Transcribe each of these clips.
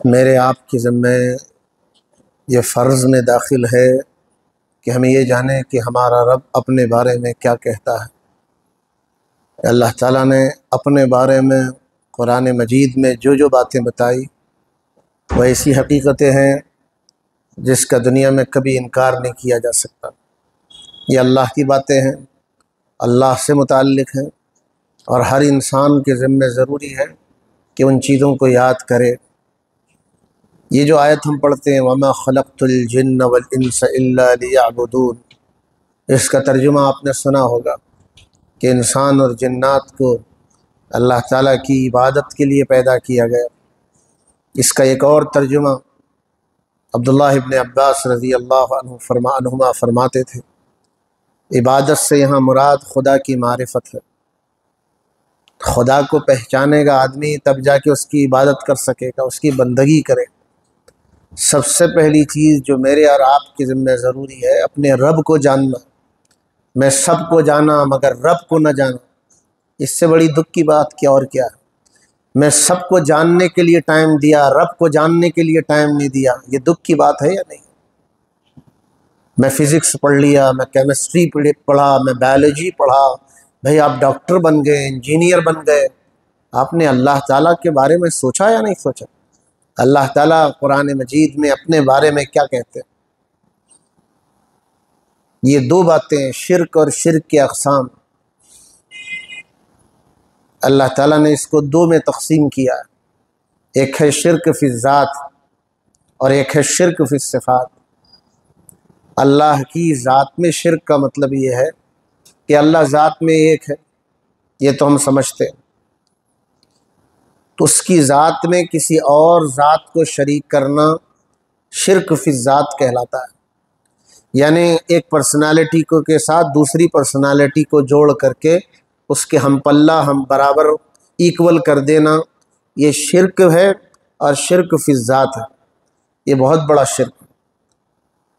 میرے آپ کے ذمے یہ فرض میں داخل ہے کہ ہم یہ جانیں کہ ہمارا رب اپنے بارے میں کیا کہتا ہے۔ اللہ تعالیٰ نے اپنے بارے میں قرآن مجید میں جو باتیں بتائی وہ ایسی حقیقتیں ہیں جس کا دنیا میں کبھی انکار نہیں کیا جا سکتا۔ یہ اللہ کی باتیں ہیں، اللہ سے متعلق ہیں، اور ہر انسان کے ذمے ضروری ہے کہ ان چیزوں کو یاد کرے۔ یہ جو آیت ہم پڑھتے ہیں وَمَا خَلَقْتُ الْجِنَّ وَالْإِنسَ إِلَّا لِيَعْبُدُونَ، اس کا ترجمہ آپ نے سنا ہوگا کہ انسان اور جنات کو اللہ تعالیٰ کی عبادت کے لیے پیدا کیا گیا۔ اس کا ایک اور ترجمہ عبداللہ ابن عباس رضی اللہ عنہما فرماتے تھے، عبادت سے یہاں مراد خدا کی معرفت ہے۔ خدا کو پہچانے گا آدمی تب جا کے اس کی عبادت کر سکے گا، اس کی بندگی کرے۔ سب سے پہلی چیز جو میرے اور آپ کے ذمہ ضروری ہے، اپنے رب کو جاننا۔ میں سب کو جانا مگر رب کو نہ جانا، اس سے بڑی دکھ کی بات کیا اور کیا ہے۔ میں سب کو جاننے کے لیے ٹائم دیا، رب کو جاننے کے لیے ٹائم نہیں دیا، یہ دکھ کی بات ہے یا نہیں؟ میں فزکس پڑھ لیا، میں کیمسٹری پڑھا، میں بایولوجی پڑھا، بھئی آپ ڈاکٹر بن گئے، انجینئر بن گئے، آپ نے اللہ تعالیٰ کے بارے میں سوچا یا نہیں سوچا؟ اللہ تعالیٰ قرآن مجید میں اپنے بارے میں کیا کہتے ہیں؟ یہ دو باتیں، شرک اور شرک کے اقسام، اللہ تعالیٰ نے اس کو دو میں تقسیم کیا ہے۔ ایک ہے شرک فی الذات اور ایک ہے شرک فی الصفات۔ اللہ کی ذات میں شرک کا مطلب یہ ہے کہ اللہ ذات میں ایک ہے، یہ تو ہم سمجھتے ہیں، تو اس کی ذات میں کسی اور ذات کو شریک کرنا شرک فی الذات کہلاتا ہے۔ یعنی ایک پرسنالٹی کو کے ساتھ دوسری پرسنالٹی کو جوڑ کر کے اس کے ہم پلہ ہم برابر ایکول کر دینا، یہ شرک ہے، اور شرک فی الذات ہے، یہ بہت بڑا شرک ہے۔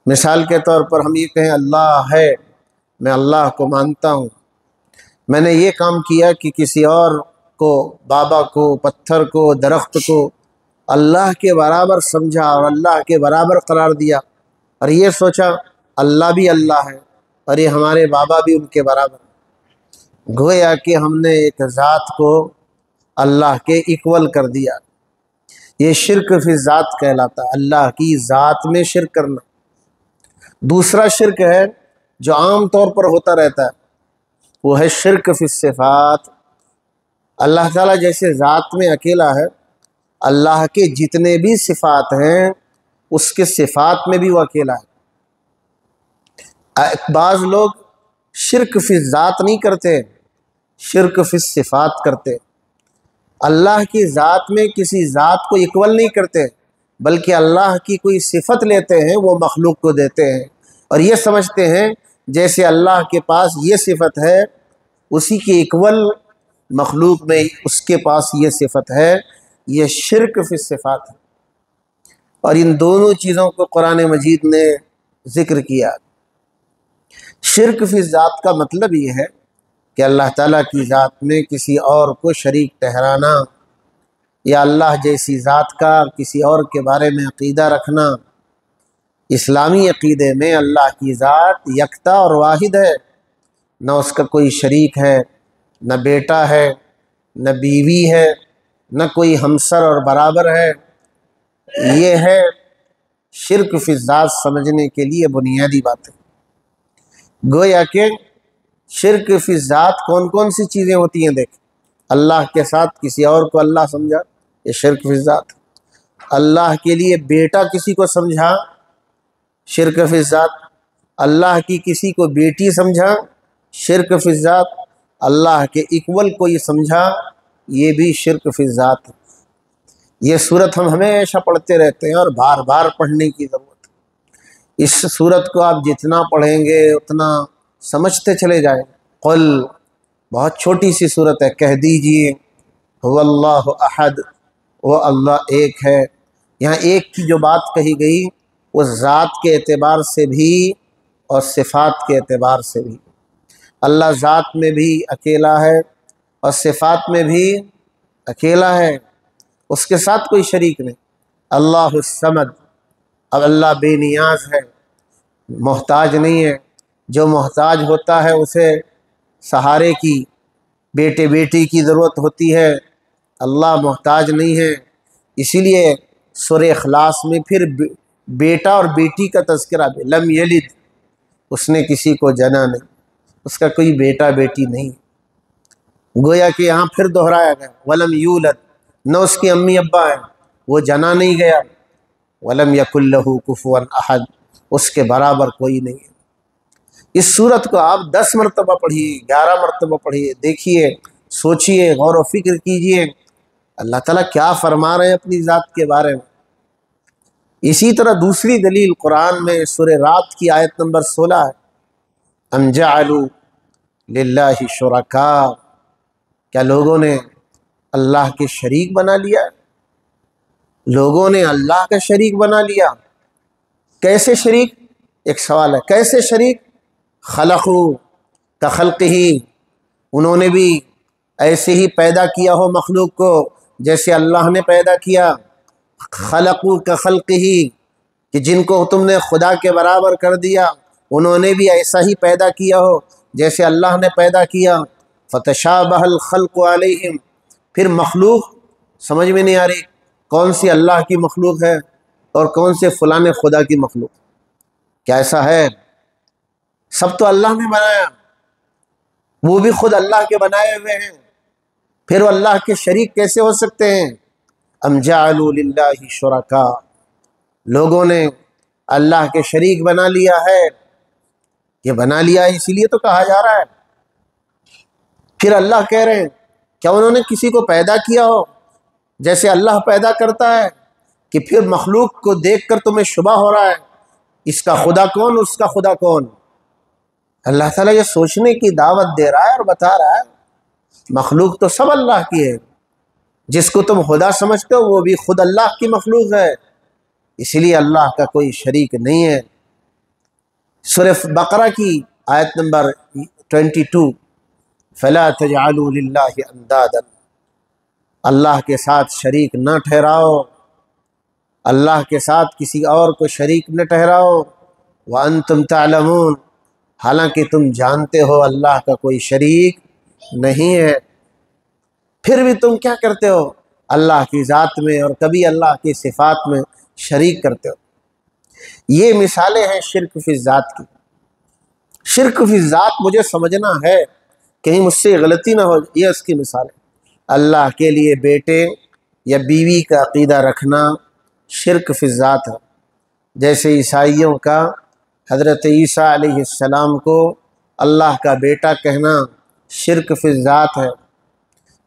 مثال کے طور پر ہم یہ کہیں اللہ ہے، میں اللہ کو مانتا ہوں، میں نے یہ کام کیا کہ کسی اور کو، بابا کو، پتھر کو، درخت کو اللہ کے برابر سمجھا اور اللہ کے برابر قرار دیا، اور یہ سوچا اللہ بھی اللہ ہے اور یہ ہمارے بابا بھی ان کے برابر، گویا کہ ہم نے ایک ذات کو اللہ کے ایکول کر دیا۔ یہ شرک فی الذات کہلاتا ہے، اللہ کی ذات میں شرک کرنا۔ دوسرا شرک ہے جو عام طور پر ہوتا رہتا ہے، وہ ہے شرک فی الصفات۔ اللہ تعالیٰ جیسے ذات میں اکیلا ہے، اللہ کے جتنے بھی صفات ہیں اس کے صفات میں بھی وہ اکیلا ہے۔ بعض لوگ شرک فی الذات نہیں کرتے، شرک فی الصفات کرتے۔ اللہ کی ذات میں کسی ذات کو ایکول نہیں کرتے، بلکہ اللہ کی کوئی صفت لیتے ہیں، وہ مخلوق کو دیتے ہیں، اور یہ سمجھتے ہیں جیسے اللہ کے پاس یہ صفت ہے اسی کے ایکول مخلوق میں اس کے پاس یہ صفت ہے، یہ شرک فی الصفات ہے۔ اور ان دونوں چیزوں کو قرآن مجید نے ذکر کیا۔ شرک فی الذات کا مطلب یہ ہے کہ اللہ تعالیٰ کی ذات میں کسی اور کو شریک ٹھہرانا، یا اللہ جیسی ذات کا کسی اور کے بارے میں عقیدہ رکھنا۔ اسلامی عقیدے میں اللہ کی ذات یکتا اور واحد ہے، نہ اس کا کوئی شریک ہے، نہ بیٹا ہے، نہ بیوی ہے، نہ کوئی ہمسر اور برابر ہے۔ یہ ہے شرک فی الذات سمجھنے کے لیے بنیادی باتیں۔ گویا کہ شرک فی الذات کون کون سی چیزیں ہوتی ہیں؟ دیکھ، اللہ کے ساتھ کسی اور کو اللہ سمجھا، یہ شرک فی الذات۔ اللہ کے لیے بیٹا کسی کو سمجھا، شرک فی الذات۔ اللہ کی کسی کو بیٹی سمجھا، شرک فی الذات۔ اللہ کے ایکول کو یہ سمجھا، یہ بھی شرک فی الذات۔ یہ صورت ہم ہمیشہ پڑھتے رہتے ہیں اور بار بار پڑھنے کی ضرورت ہے۔ اس صورت کو آپ جتنا پڑھیں گے اتنا سمجھتے چلے جائیں۔ قل، بہت چھوٹی سی صورت ہے، کہہ دیجئے هو اللہ احد، وہ اللہ ایک ہے۔ یہاں ایک کی جو بات کہی گئی وہ ذات کے اعتبار سے بھی اور صفات کے اعتبار سے بھی۔ اللہ ذات میں بھی اکیلا ہے اور صفات میں بھی اکیلا ہے، اس کے ساتھ کوئی شریک نہیں۔ اللہ الصمد، اب اللہ بے نیاز ہے، محتاج نہیں ہے۔ جو محتاج ہوتا ہے اسے سہارے کی، بیٹے بیٹی کی ضرورت ہوتی ہے، اللہ محتاج نہیں ہے۔ اسی لیے سورہ اخلاص میں پھر بیٹا اور بیٹی کا تذکرہ بھی، لم یلد، اس نے کسی کو جنا نہیں، اس کا کوئی بیٹا بیٹی نہیں، گویا کہ یہاں پھر دہرایا گیا ولم یولد، نہ اس کی امی ابا ہیں، وہ جنا نہیں گیا، ولم یکن لہ کفوا احد، اس کے برابر کوئی نہیں ہے۔ اس صورت کو آپ 10 مرتبہ پڑھیے، 11 مرتبہ پڑھیے، دیکھیے، سوچیے، غور و فکر کیجیے اللہ تعالیٰ کیا فرما رہے ہیں اپنی ذات کے بارے میں۔ اسی طرح دوسری دلیل قرآن میں سورہ رات کی آیت نمبر 16 ہے، ام جعلوا للہ شرکاء، کیا لوگوں نے اللہ کے شریک بنا لیا؟ لوگوں نے اللہ کا شریک بنا لیا۔ کیسے شریک؟ ایک سوال ہے، کیسے شریک؟ خلقوا کخلقہ، انہوں نے بھی ایسے ہی پیدا کیا ہو مخلوق کو جیسے اللہ نے پیدا کیا۔ خلقوا کخلقہ، کہ جن کو تم نے خدا کے برابر کر دیا انہوں نے بھی ایسا ہی پیدا کیا ہو جیسے اللہ نے پیدا کیا۔ فتشابہ الخلق علیہم، پھر مخلوق سمجھ میں نہیں آ رہی کون سی اللہ کی مخلوق ہے اور کون سے فلاں خدا کی مخلوق۔ کیا ایسا ہے؟ سب تو اللہ نے بنایا، وہ بھی خود اللہ کے بنائے ہوئے ہیں، پھر وہ اللہ کے شریک کیسے ہو سکتے ہیں؟ ام جعلوا للہ شرکاء، لوگوں نے اللہ کے شریک بنا لیا ہے۔ یہ بنا لیا ہے اسی لیے تو کہا جا رہا ہے۔ پھر اللہ کہہ رہے ہیں کیا انہوں نے کسی کو پیدا کیا ہو جیسے اللہ پیدا کرتا ہے، کہ پھر مخلوق کو دیکھ کر تمہیں شبہ ہو رہا ہے اس کا خدا کون، اس کا خدا کون؟ اللہ تعالیٰ یہ سوچنے کی دعوت دے رہا ہے اور بتا رہا ہے مخلوق تو سب اللہ کی ہے، جس کو تم خدا سمجھتے ہو وہ بھی خود اللہ کی مخلوق ہے، اسی لیے اللہ کا کوئی شریک نہیں ہے۔ سورہ بقرہ کی آیت نمبر 22، فلا تجعلوا للہ اندادا، اللہ کے ساتھ شریک نہ ٹھہراؤ، اللہ کے ساتھ کسی اور کو شریک نہ ٹھہراؤ، وانتم تعلمون، حالانکہ تم جانتے ہو اللہ کا کوئی شریک نہیں ہے، پھر بھی تم کیا کرتے ہو؟ اللہ کی ذات میں اور کبھی اللہ کی صفات میں شریک کرتے ہو۔ یہ مثالیں ہیں شرک فی الذات کی۔ شرک فی الذات مجھے سمجھنا ہے، کہیں مجھ سے غلطی نہ ہو، یہ اس کی مثال ہے۔ اللہ کے لیے بیٹے یا بیوی کا عقیدہ رکھنا شرک فی الذات ہے، جیسے عیسائیوں کا حضرت عیسیٰ علیہ السلام کو اللہ کا بیٹا کہنا شرک فی الذات ہے۔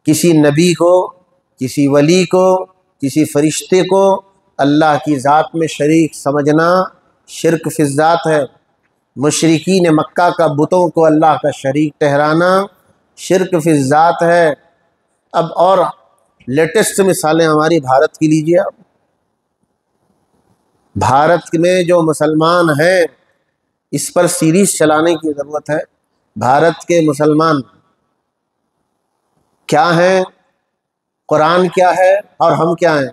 کسی نبی کو، کسی ولی کو، کسی فرشتے کو اللہ کی ذات میں شریک سمجھنا شرک فی الذات ہے۔ مشرکین مکہ کا بتوں کو اللہ کا شریک ٹھہرانا شرک فی الذات ہے۔ اب اور لیٹسٹ مثالیں ہماری بھارت کی لیجیے آپ۔ بھارت میں جو مسلمان ہیں اس پر سیریز چلانے کی ضرورت ہے۔ بھارت کے مسلمان کیا ہیں، قرآن کیا ہے اور ہم کیا ہیں،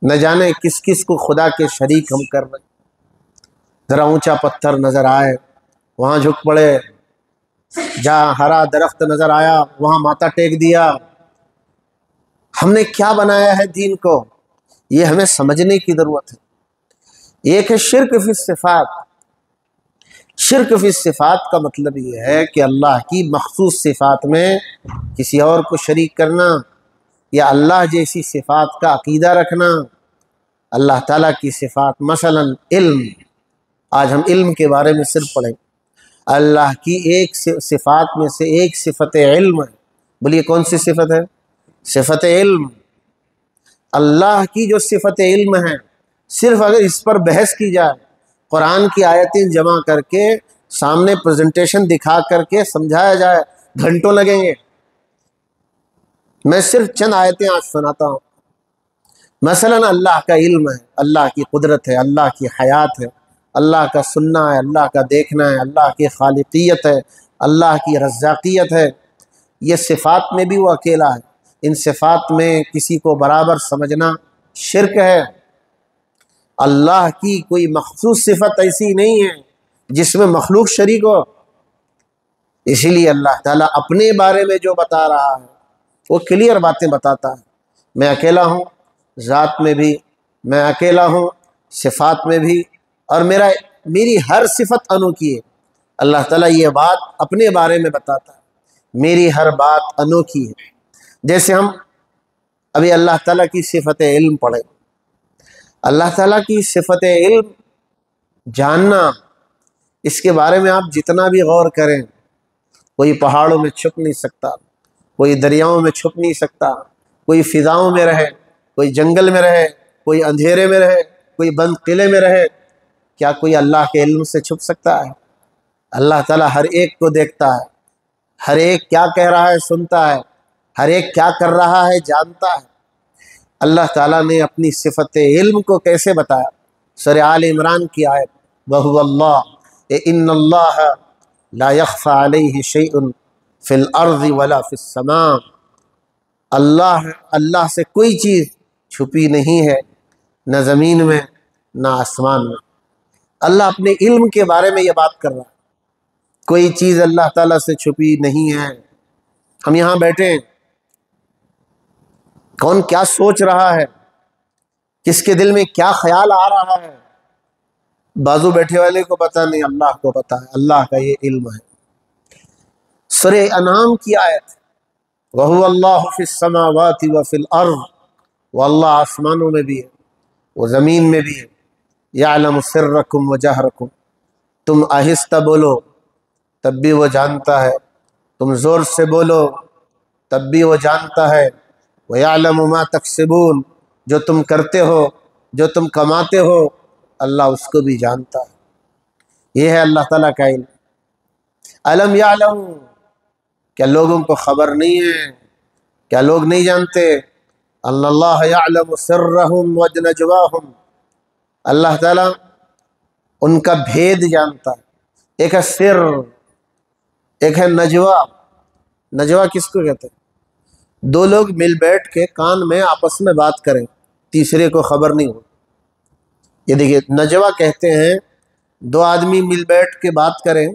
نہ جانے کس کس کو خدا کے شریک ہم کر رہے ہیں۔ ذرا اونچا پتھر نظر آئے وہاں جھک پڑے، جہاں ہرا درخت نظر آیا وہاں ماتھا ٹیک دیا۔ ہم نے کیا بنایا ہے دین کو، یہ ہمیں سمجھنے کی ضرورت ہے۔ ایک ہے شرک فی الصفات۔ شرک فی الصفات کا مطلب یہ ہے کہ اللہ کی مخصوص صفات میں کسی اور کو شریک کرنا، یا اللہ جیسی صفات کا عقیدہ رکھنا۔ اللہ تعالیٰ کی صفات، مثلا علم، آج ہم علم کے بارے میں صرف پڑھیں۔ اللہ کی ایک صفات میں سے ایک صفت علم ہے۔ بولیے کون سی صفت ہے؟ صفت علم۔ اللہ کی جو صفت علم ہے، صرف اگر اس پر بحث کی جائے، قرآن کی آیتیں جمع کر کے سامنے پریزنٹیشن دکھا کر کے سمجھایا جائے، گھنٹوں لگیں گے۔ میں صرف چند آیتیں آج سناتا ہوں۔ مثلا اللہ کا علم ہے، اللہ کی قدرت ہے، اللہ کی حیات ہے، اللہ کا سننا ہے، اللہ کا دیکھنا ہے، اللہ کی خالقیت ہے، اللہ کی رزاقیت ہے۔ یہ صفات میں بھی وہ اکیلا ہے۔ ان صفات میں کسی کو برابر سمجھنا شرک ہے۔ اللہ کی کوئی مخصوص صفت ایسی نہیں ہے جس میں مخلوق شریک ہو۔ اسی لیے اللہ تعالیٰ اپنے بارے میں جو بتا رہا ہے وہ کلیئر باتیں بتاتا ہے۔ میں اکیلا ہوں، ذات میں بھی میں اکیلا ہوں، صفات میں بھی، اور میری ہر صفت انوکھی ہے۔ اللہ تعالیٰ یہ بات اپنے بارے میں بتاتا ہے، میری ہر بات انوکھی ہے۔ جیسے ہم ابھی اللہ تعالیٰ کی صفت علم پڑھیں، اللہ تعالیٰ کی صفت علم جاننا، اس کے بارے میں آپ جتنا بھی غور کریں، کوئی پہاڑوں میں چھپ نہیں سکتا، کوئی دریاؤں میں چھپ نہیں سکتا، کوئی فضاؤں میں رہے، کوئی جنگل میں رہے، کوئی اندھیرے میں رہے، کوئی بند قلعے میں رہے، کیا کوئی اللہ کے علم سے چھپ سکتا ہے؟ اللہ تعالیٰ ہر ایک کو دیکھتا ہے، ہر ایک کیا کہہ رہا ہے سنتا ہے، ہر ایک کیا کر رہا ہے جانتا ہے۔ اللہ تعالیٰ نے اپنی صفت علم کو کیسے بتایا؟ سورہ آل عمران کی آیت، وَهُوَ اللَّهُ إِنَّ اللَّهَ لَا يَخْفَى عَلَيْهِ شَيْءٌ فِي الْأَرْضِ وَلَا فِي السَّمَاءِ۔ اللہ سے کوئی چیز چھپی نہیں ہے، نہ زمین میں نہ آسمان میں۔ اللہ اپنے علم کے بارے میں یہ بات کر رہا ہے، کوئی چیز اللہ تعالیٰ سے چھپی نہیں ہے۔ ہم یہاں بیٹھے ہیں، کون کیا سوچ رہا ہے، کس کے دل میں کیا خیال آ رہا ہے، بازو بیٹھے والے کو پتہ نہیں، اللہ کو پتہ ہے، اللہ کا یہ علم ہے۔ سورہ انعام کی آیت، وَهُوَ اللَّهُ فِي السَّمَاوَاتِ وَفِي الْأَرْضِ، وہ اللہ آسمانوں میں بھی ہے، وہ زمین میں بھی ہے۔ يَعْلَمُ سِرَّكُمْ وَجَهْرَكُمْ، تم آہستہ بولو تب بھی وہ جانتا ہے، تم زور سے بولو تب بھی وہ جانتا ہے۔ وَيَعْلَمُ مَا تَكْسِبُونَ، جو تم کرتے ہو، جو تم کماتے ہو، اللہ اس کو بھی جانتا ہے۔ یہ ہے اللہ تعالیٰ کا علم۔ أَلَمْ يَعْلَمُوا، کیا لوگوں کو خبر نہیں ہے، کیا لوگ نہیں جانتے؟ أَنَّ اللَّهَ يَعْلَمُ سِرَّهُمْ وَنَجْوَاهُمْ، اللہ تعالیٰ ان کا بھید جانتا ہے۔ ایک ہے سر، ایک ہے نجوا۔ نجوا کس کو کہتے ہیں؟ دو لوگ مل بیٹھ کے کان میں آپس میں بات کریں، تیسرے کو خبر نہیں ہو، یہ دیکھیے نجوا کہتے ہیں۔ دو آدمی مل بیٹھ کے بات کریں،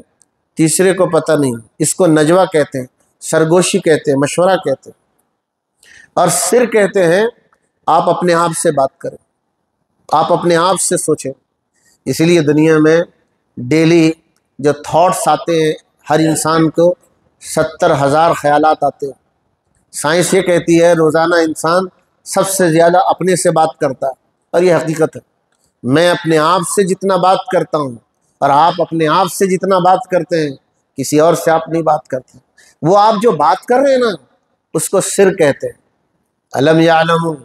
تیسرے کو پتہ نہیں، اس کو نجوا کہتے ہیں، سرگوشی کہتے ہیں، مشورہ کہتے ہیں۔ اور سر کہتے ہیں آپ اپنے آپ سے بات کریں، آپ اپنے آپ سے سوچیں۔ اسی لیے دنیا میں ڈیلی جو تھاٹس آتے ہیں، ہر انسان کو 70,000 خیالات آتے ہیں۔ سائنس یہ کہتی ہے روزانہ انسان سب سے زیادہ اپنے سے بات کرتا ہے، اور یہ حقیقت ہے۔ میں اپنے آپ سے جتنا بات کرتا ہوں، اور آپ اپنے آپ سے جتنا بات کرتے ہیں، کسی اور سے آپ نہیں بات کرتے۔ وہ آپ جو بات کر رہے ہیں نا، اس کو سر کہتے ہیں۔ أَلَمْ يَعْلَمُوا،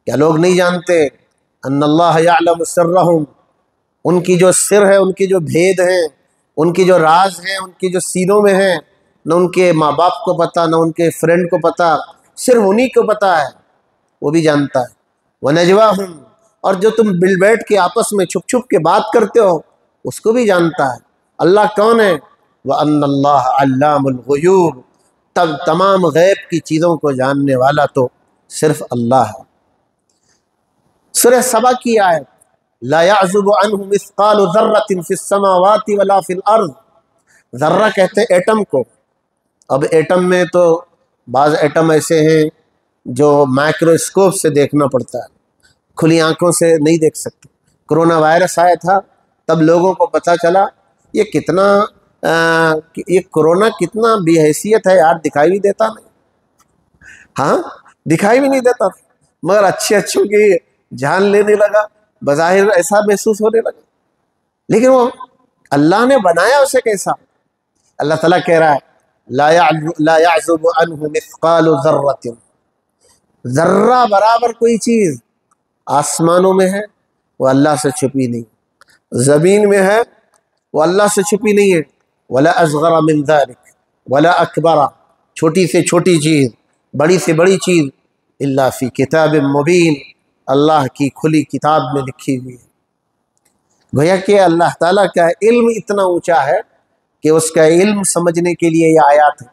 کیا لوگ نہیں جانتے؟ أَنَّ اللَّهَ يَعْلَمُ سِرَّهُمْ، ان کی جو سر ہے، ان کی جو بھید ہیں، ان کی جو راز ہیں، ان کی جو سینوں میں ہیں، نہ ان کے ماں باپ کو پتہ، نہ ان کے فرینڈ کو پتہ، صرف انہی کو پتہ ہے، وہ بھی جانتا ہے۔ وَنَجْوَاهُمْ، اور جو تم مل بیٹھ کے آپس میں چھپ چھپ کے بات کرتے ہو، اس کو بھی جانتا ہے۔ اللہ کون ہے؟ وَأَنَّ اللَّهَ عَلَّامُ الْغُيُوبِ، تب تمام غیب کی چیزوں کو جاننے والا تو صرف اللہ ہے۔ سورہ سبا کی آیت، لا يعزب عنه مثقال ذرة في السماوات ولا في الارض، ذرہ کہتے ہیں ایٹم کو۔ اب ایٹم میں تو بعض ایٹم ایسے ہیں جو مائکروسکوپ سے دیکھنا پڑتا ہے، کھلی آنکھوں سے نہیں دیکھ سکتے۔ کرونا وائرس آیا تھا، تب لوگوں کو پتہ چلا یہ کتنا یہ کرونا کتنا بے حیثیت ہے یار، دکھائی بھی دیتا نہیں، ہاں دکھائی بھی نہیں دیتا تھا، مگر اچھے اچھوں کی جان لینے لگا، بظاہر ایسا محسوس ہونے لگا۔ لیکن وہ اللہ نے بنایا اسے کیسا؟ اللہ تعالیٰ کہہ رہا ہے لا يعزب عنه مثقال ذرة، ذرہ برابر کوئی چیز آسمانوں میں ہے وہ اللہ سے چھپی نہیں، زمین میں ہے وہ اللہ سے چھپی نہیں ہے۔ ولا اصغر من ذلك ولا اکبر، چھوٹی سے چھوٹی چیز، بڑی سے بڑی چیز، الا فی کتاب مبین، اللہ کی کھلی کتاب میں لکھی ہوئی ہے۔ گویا کہ اللہ تعالیٰ کا علم اتنا اونچا ہے کہ اس کا علم سمجھنے کے لیے یہ آیات ہے۔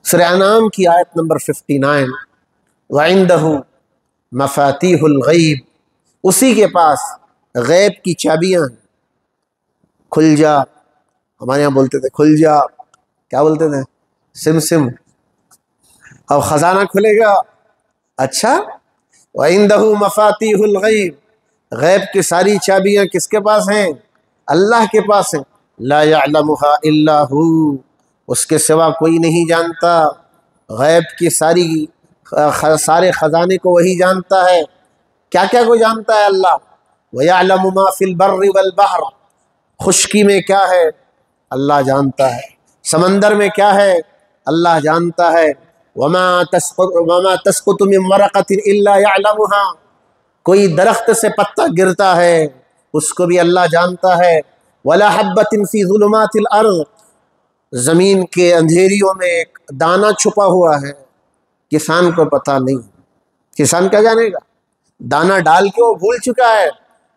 سورہ انعام کی آیت نمبر 59، وعنده مفاتیح الغیب، اسی کے پاس غیب کی چابیاں ہیں۔ کھل جا، ہمارے یہاں بولتے تھے کھل جا، کیا بولتے تھے؟ سم سم۔ اب خزانہ کھلے گا، اچھا۔ وَعِندَهُ مَفَاتِيحُ الْغَيْبِ، غیب کی ساری چابیاں کس کے پاس ہیں؟ اللہ کے پاس ہیں۔ لا يعلمها الا هو، اس کے سوا کوئی نہیں جانتا۔ غیب کی سارے خزانے کو وہی جانتا ہے۔ کیا کیا کو جانتا ہے اللہ؟ وَيَعْلَمُ مَا فِي الْبَرِّ وَالْبَحْرِ، خشکی میں کیا ہے اللہ جانتا ہے، سمندر میں کیا ہے اللہ جانتا ہے۔ وَمَا تَسْقُطُ مِن وَرَقَةٍ إِلَّا يَعْلَمُهَا، کوئی درخت سے پتا گرتا ہے اس کو بھی اللہ جانتا ہے۔ وَلَا حَبَّةٍ فِي ظُلُمَاتِ الْأَرْضِ، زمین کے اندھیریوں میں ایک دانہ چھپا ہوا ہے، کسان کو پتہ نہیں، کسان کیا جانے گا؟ دانہ ڈال کے وہ بھول چکا ہے،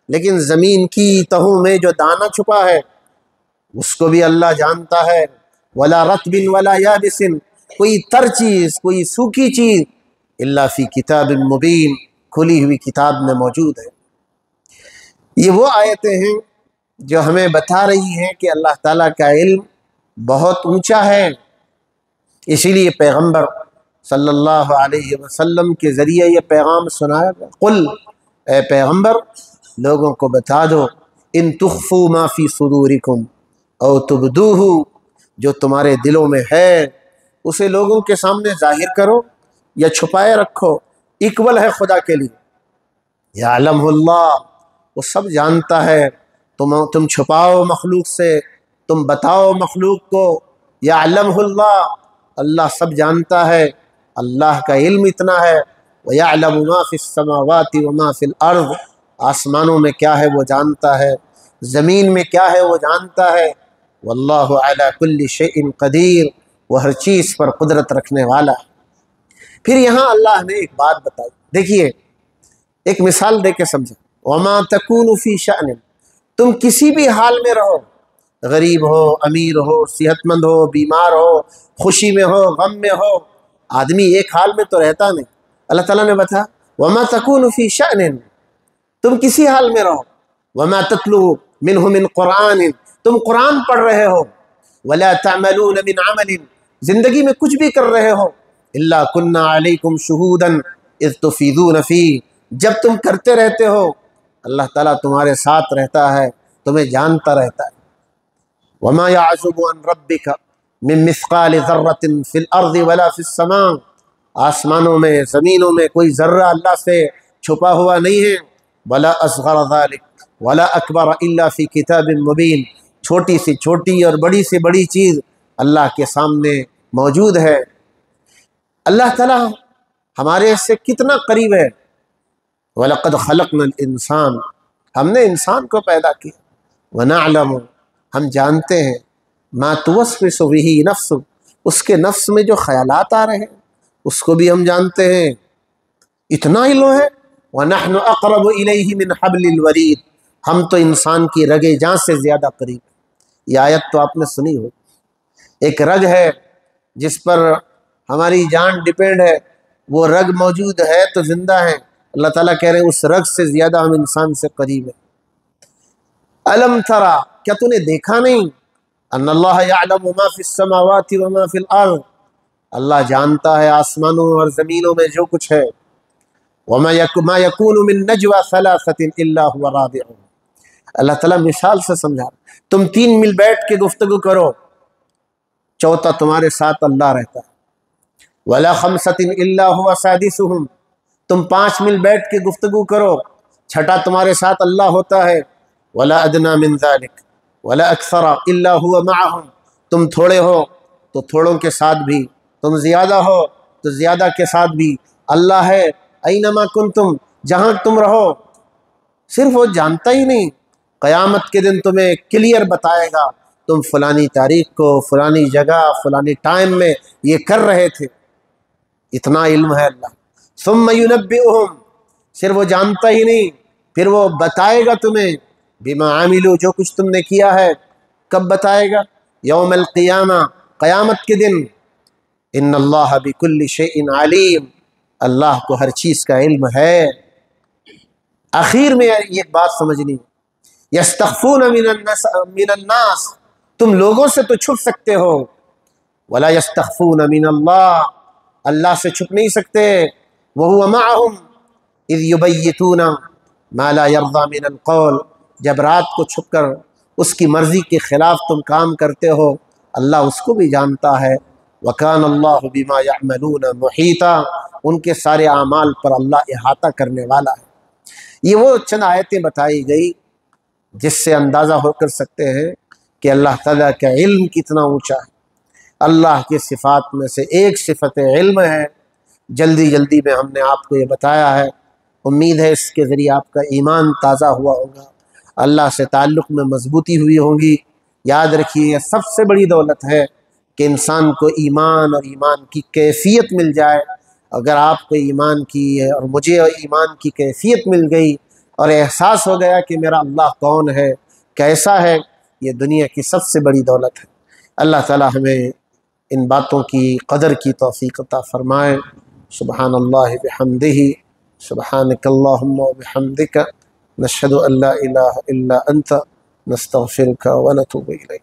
لیکن زمین کی تہوں میں جو دانہ چھپا ہے اس کو بھی اللہ جانتا ہے۔ وَلَا رَطْبٍ وَلَا يَابِسٍ، کوئی تر چیز، کوئی سوکھی چیز، الا فی کتاب مبین، کھلی ہوئی کتاب میں موجود ہے۔ یہ وہ آیتیں ہیں جو ہمیں بتا رہی ہیں کہ اللہ تعالیٰ کا علم بہت اونچا ہے، اسی لیے پیغمبر صلی اللہ علیہ وسلم کے ذریعے یہ پیغام سنایا گیا۔ قل، اے پیغمبر لوگوں کو بتا دو، ان تخفوا ما فی صدورکم او تبدوہ، جو تمہارے دلوں میں ہے اسے لوگوں کے سامنے ظاہر کرو یا چھپائے رکھو، ایکول ہے خدا کے لیے۔ یعلمہ اللہ، وہ سب جانتا ہے، تم چھپاؤ مخلوق سے، تم بتاؤ مخلوق کو، یعلمہ اللہ، اللہ سب جانتا ہے، اللہ کا علم اتنا ہے۔ وَيَعْلَمُ مَا فِي السَّمَاوَاتِ وَمَا فِي الْأَرْضِ، آسمانوں میں کیا ہے وہ جانتا ہے، زمین میں کیا ہے وہ جانتا ہے۔ واللہ علی کل شیء قدیر، وہ ہر چیز پر قدرت رکھنے والا ہے۔ پھر یہاں اللہ نے ایک بات بتائی، دیکھیے ایک مثال دے کے سمجھیں۔ وما تکون فی شأن، تم کسی بھی حال میں رہو، غریب ہو، امیر ہو، صحت مند ہو، بیمار ہو، خوشی میں ہو، غم میں ہو، آدمی ایک حال میں تو رہتا نہیں۔ اللہ تعالیٰ نے بتایا وما تکون فی شأن، تم کسی حال میں رہو۔ وما تتلو منہ من قرآن، تم قرآن پڑھ رہے ہو۔ ولا تعملون من عمل، زندگی میں کچھ بھی کر رہے ہو۔ الا کنا علیکم شہودا اذ تفیضون فیہ، جب تم کرتے رہتے ہو اللہ تعالیٰ تمہارے ساتھ رہتا ہے، تمہیں جانتا رہتا ہے۔ وما يعزب عن ربک من مثقال ذرۃ فی الارض ولا فی السماء، آسمانوں میں زمینوں میں کوئی ذرہ اللہ سے چھپا ہوا نہیں ہے۔ ولا اصغر ذلک ولا اکبر الا فی کتاب مبین، چھوٹی سے چھوٹی اور بڑی سے بڑی چیز اللہ کے سامنے موجود ہے۔ اللہ تعالیٰ ہمارے سے کتنا قریب ہے۔ وَلَقَدْ خَلَقْنَا الْإِنسَانَ، ہم نے انسان کو پیدا کیا۔ وَنَعْلَمُ، ہم جانتے ہیں، مَا تُوَسْوِسُ بِهِ نَفْسُ، اس کے نفس میں جو خیالات آ رہے ہیں اس کو بھی ہم جانتے ہیں، اتنا علم ہے۔ وَنَحْنُ أَقْرَبُ إِلَيْهِ مِنْ حَبْلِ الْوَرِيدِ، ہم تو انسان کی رگ جان سے زیادہ قریب ہیں۔ یہ آیت تو آپ نے سنی ہو، ایک رگ ہے جس پر ہماری جان ڈیپینڈ ہے، وہ رگ موجود ہے تو زندہ ہے۔ اللہ تعالیٰ کہہ رہے ہیں اس رگ سے زیادہ ہم انسان سے قریب ہیں۔ الم ترى، کیا تو نے دیکھا نہیں، ان اللہ یعلم ما فی السماوات وما فی الارض، اللہ جانتا ہے آسمانوں اور زمینوں میں جو کچھ ہے۔ وما يكون من نجوى ثلاثة الا هو رابعهم، اللہ تعالیٰ مثال سے سمجھا، تم 3 مل بیٹھ کے گفتگو کرو، چوتھا تمہارے ساتھ اللہ رہتا ہے۔ ولا 5 الا هو سادسهم، تم 5 مل بیٹھ کے گفتگو کرو، چھٹا تمہارے ساتھ اللہ ہوتا ہے۔ ولا ادنى من ذلك ولا اکثر الا هو معهم، تم تھوڑے ہو تو تھوڑوں کے ساتھ بھی، تم زیادہ ہو تو زیادہ کے ساتھ بھی اللہ ہے۔ اینما کنتم، جہاں تم رہو، صرف وہ جانتا ہی نہیں، قیامت کے دن تمہیں کلیئر بتائے گا تم فلانی تاریخ کو، فلانی جگہ، فلانی ٹائم میں یہ کر رہے تھے، اتنا علم ہے اللہ۔ ثم ينبئهم، صرف وہ جانتا ہی نہیں، پھر وہ بتائے گا تمہیں، بما عملوا، جو کچھ تم نے کیا ہے۔ کب بتائے گا؟ یوم القیامہ، قیامت کے دن۔ ان اللہ بکل شیء علیم، اللہ کو ہر چیز کا علم ہے۔ آخر میں ایک بات سمجھنی، یستخفون من الناس، تم لوگوں سے تو چھپ سکتے ہو، ولا یستخفون من اللہ، اللہ سے چھپ نہیں سکتے۔ وہو معہم اذ یبیتون ما لا یرضی من القول، جب رات کو چھپ کر اس کی مرضی کے خلاف تم کام کرتے ہو، اللہ اس کو بھی جانتا ہے۔ وکان اللہ بما یعملون محیطا، ان کے سارے اعمال پر اللہ احاطہ کرنے والا ہے۔ یہ وہ چند آیتیں بتائی گئی جس سے اندازہ ہو کر سکتے ہیں کہ اللہ تعالیٰ کا علم کتنا اونچا ہے۔ اللہ کی صفات میں سے ایک صفت علم ہے۔ جلدی جلدی میں ہم نے آپ کو یہ بتایا ہے، امید ہے اس کے ذریعے آپ کا ایمان تازہ ہوا ہوگا، اللہ سے تعلق میں مضبوطی ہوئی ہوگی۔ یاد رکھیے یہ سب سے بڑی دولت ہے کہ انسان کو ایمان اور ایمان کی کیفیت مل جائے۔ اگر آپ کو ایمان کی ہے اور مجھے ایمان کی کیفیت مل گئی اور احساس ہو گیا کہ میرا اللہ کون ہے، کیسا ہے، یہ دنیا کی سب سے بڑی دولت ہے۔ اللہ تعالی ہمیں ان باتوں کی قدر کی توفیق عطا فرمائے۔ سبحان اللہ بحمدہ، سبحانک اللہم وبحمدک، نشہد ان لا الہ الا انت، نستغفرک ونتوب الیک۔